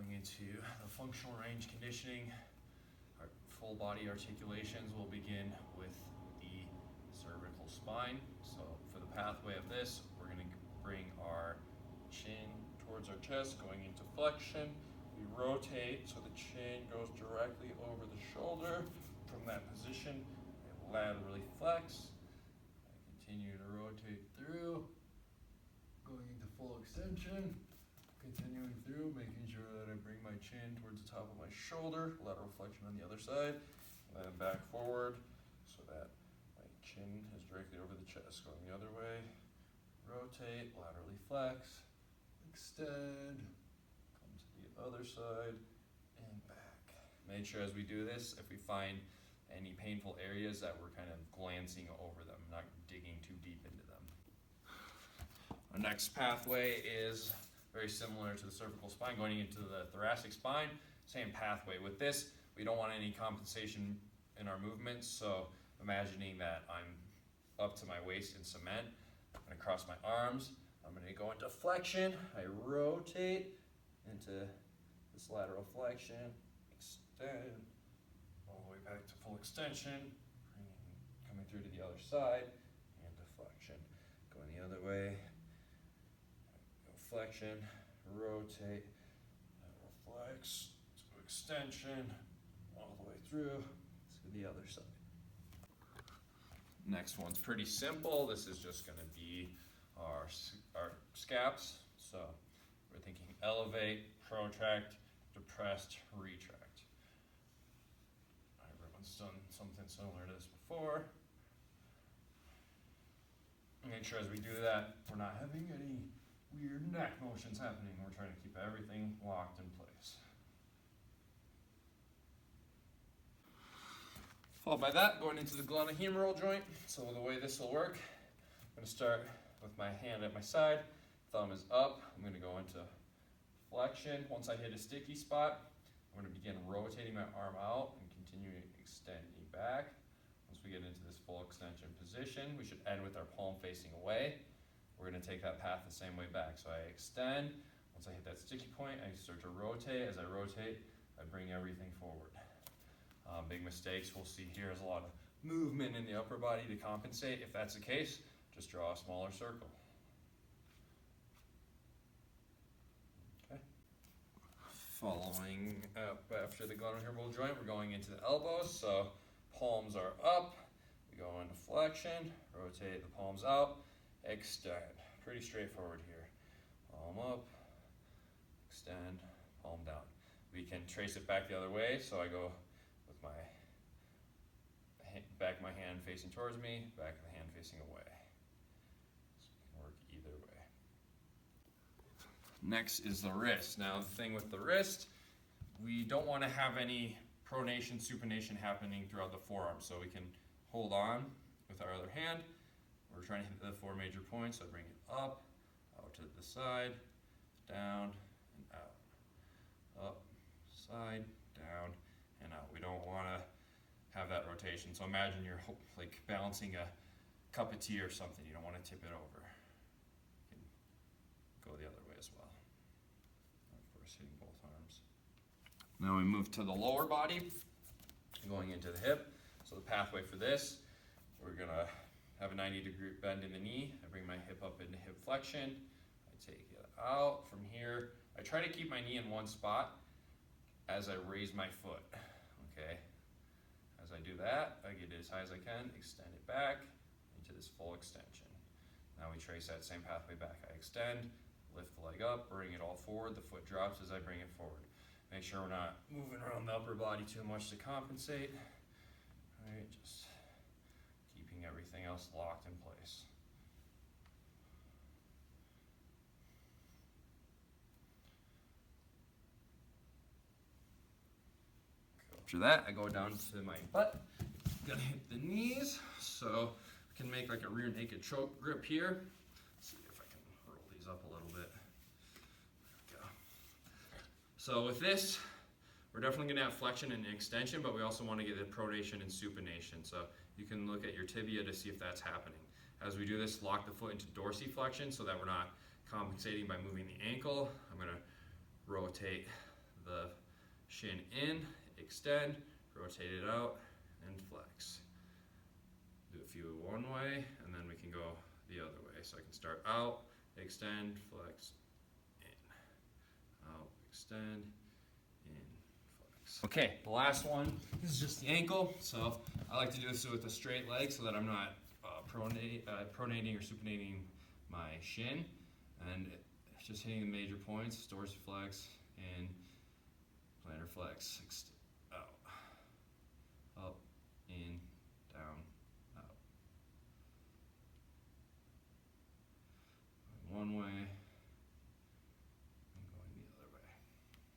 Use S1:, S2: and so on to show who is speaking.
S1: Going into the functional range conditioning, our full body articulations will begin with the cervical spine. So for the pathway of this, we're going to bring our chin towards our chest, going into flexion. We rotate so the chin goes directly over the shoulder. From that position, I laterally flex. I continue to rotate through, going into full extension. Continuing through, making sure that I bring my chin towards the top of my shoulder, lateral flexion on the other side, and then back forward so that my chin is directly over the chest. Going the other way, rotate, laterally flex, extend, come to the other side, and back. Make sure as we do this, if we find any painful areas, that we're kind of glancing over them, not digging too deep into them. Our next pathway is very similar to the cervical spine, going into the thoracic spine, same pathway. With this, we don't want any compensation in our movements, so imagining that I'm up to my waist in cement, I'm going to cross my arms, I'm going to go into flexion, I rotate into this lateral flexion, extend, all the way back to full extension, coming through to the other side, and deflection. Going the other way, flexion, rotate, flex, to extension, all the way through to the other side. Next one's pretty simple. This is just going to be our scaps. So we're thinking elevate, protract, depressed, retract. Everyone's done something similar to this before. Make sure as we do that, we're not having any weird neck motions happening. We're trying to keep everything locked in place. Followed by that, going into the glenohumeral joint. So the way this will work, I'm going to start with my hand at my side, thumb is up. I'm going to go into flexion. Once I hit a sticky spot, I'm going to begin rotating my arm out and continuing extending back. Once we get into this full extension position, we should end with our palm facing away. We're going to take that path the same way back. So I extend. Once I hit that sticky point, I start to rotate. As I rotate, I bring everything forward. Big mistakes we'll see here is a lot of movement in the upper body to compensate. If that's the case, just draw a smaller circle. Okay. Following up after the glenohumeral joint, we're going into the elbows. So palms are up. We go into flexion, rotate the palms out. Extend. Pretty straightforward here. Palm up, extend, palm down. We can trace it back the other way, so I go with my back of my hand facing towards me, back of the hand facing away. So we can work either way. Next is the wrist. Now the thing with the wrist, we don't want to have any pronation, supination happening throughout the forearm, so we can hold on with our other hand. We're trying to hit the four major points, so I bring it up, out to the side, down, and out. Up, side, down, and out. We don't want to have that rotation. So imagine you're like balancing a cup of tea or something. You don't want to tip it over. You can go the other way as well. Of course, hitting both arms. Now we move to the lower body, going into the hip. So the pathway for this, we're going to have a 90-degree bend in the knee. I bring my hip up into hip flexion. I take it out from here. I try to keep my knee in one spot as I raise my foot. Okay. As I do that, I get it as high as I can, extend it back into this full extension. Now we trace that same pathway back. I extend, lift the leg up, bring it all forward. The foot drops as I bring it forward. Make sure we're not moving around the upper body too much to compensate. All right, just keeping everything else locked in place. After that, I go down to my butt. Gonna hit the knees, so I can make like a rear naked choke grip here. Let's see if I can roll these up a little bit. There we go. So with this, we're definitely gonna have flexion and extension, but we also want to get the pronation and supination. So you can look at your tibia to see if that's happening. As we do this, lock the foot into dorsiflexion so that we're not compensating by moving the ankle. I'm gonna rotate the shin in, extend, rotate it out, and flex. Do a few one way, and then we can go the other way. So I can start out, extend, flex, in, out, extend, in, flex. Okay, the last one is just the ankle. So I like to do this with a straight leg so that I'm not pronating or supinating my shin, and just hitting the major points: dorsiflex and plantar flex.